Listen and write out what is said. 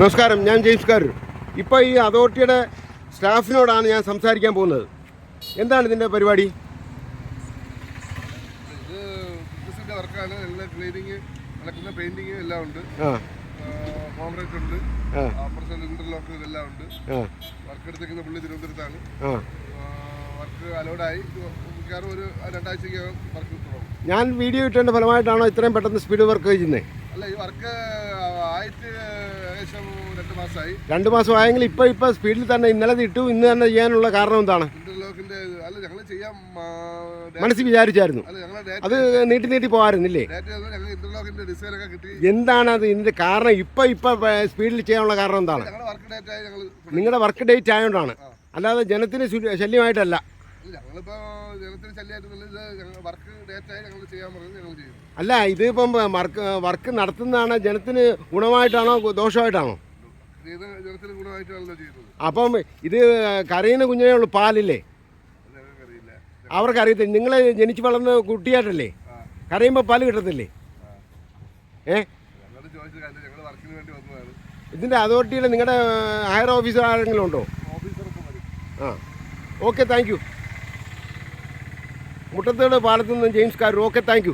നമസ്കാരം, ഞാൻ ജെയിംസ് കാരൂർ. ഇപ്പോൾ ഈ അതോറിറ്റിയുടെ സ്റ്റാഫിനോടാണ് ഞാൻ സംസാരിക്കാൻ പോകുന്നത്. എന്താണ് ഇതിൻ്റെ പരിപാടി? ഇത് ഫിസിൻ്റെ വർക്കാണ്. എല്ലാ ക്ലീനിങ് നടക്കുന്ന പെയിൻറ്റിങ് എല്ലാം ഉണ്ട്. കോൺക്രീറ്റ് ഉണ്ട്, അപ്പുറത്തെ ഇന്റർലോക്ക് ഇതെല്ലാം ഉണ്ട്. വർക്ക് എടുത്തേക്കുന്ന പുള്ളി തിരുവനന്തപുരത്താണ്. വർക്ക് അലോഡായി മിക്കവാറും ഒരു 2 ആഴ്ചയ്ക്കകം വർക്ക് തുടങ്ങും. ഞാൻ വീഡിയോ ഇട്ടതിൻ്റെ ഫലമായിട്ടാണോ ഇത്രയും പെട്ടെന്ന് സ്പീഡ് വർക്ക് ചെയ്യുന്നത്? അല്ല, ഈ വർക്ക് ആയിട്ട് ഏകദേശം 2 മാസമായി. 2 മാസം ആയെങ്കിൽ ഇപ്പോൾ സ്പീഡിൽ തന്നെ ഇന്നലെ ഇട്ടു, ഇന്ന് തന്നെ ചെയ്യാനുള്ള കാരണം എന്താണ്? ഇന്റർലോക്കിന്റെ അല്ല, ഞങ്ങൾ ചെയ്യാൻ മനസ്സിൽ വിചാരിച്ചായിരുന്നു. അത് നീട്ടി പോകാറുന്നില്ലേ? ഇന്റർലോക്കിന്റെ ഡിസൈൻ ഒക്കെ കിട്ടി. എന്താണ് അത് ഇതിന്റെ കാരണം? ഇപ്പൊ സ്പീഡിൽ ചെയ്യാനുള്ള കാരണം എന്താണ്? നിങ്ങളുടെ വർക്ക് ഡേറ്റ് ആയതുകൊണ്ടാണ്, അല്ലാതെ ജനത്തിന് ശല്യമായിട്ടല്ല. ഞങ്ങളിപ്പോ ജനത്തിന് ശല്യമായിട്ട് വർക്ക് ഡേറ്റ് ആയി ഞങ്ങൾ ചെയ്യാൻ പറഞ്ഞത് ഞങ്ങൾ ചെയ്യും. അല്ല, ഇതിപ്പം വർക്ക് നടത്തുന്നതാണ് ജനത്തിന് ഗുണമായിട്ടാണോ ദോഷമായിട്ടാണോ? ജനത്തിന് ഗുണമായിട്ടാണല്ലോ ചെയ്യുന്നത്. അപ്പം ഇത് കരയുന്ന കുഞ്ഞിനേ ഉള്ളൂ, പാലില്ലേ? അവർക്കറിയത്തില്ല. നിങ്ങൾ ജനിച്ച് വളർന്ന കുട്ടിയായിട്ടല്ലേ? കരയുമ്പോൾ പാല് കിട്ടത്തില്ലേ? ഇതിൻ്റെ അതോറിറ്റിയിൽ നിങ്ങളുടെ ഹയർ ഓഫീസർ ആരെങ്കിലും ഉണ്ടോ? Okay, thank you. മുട്ടത്തോട് പാലത്തു നിന്ന് James Karoor. Okay, thank U.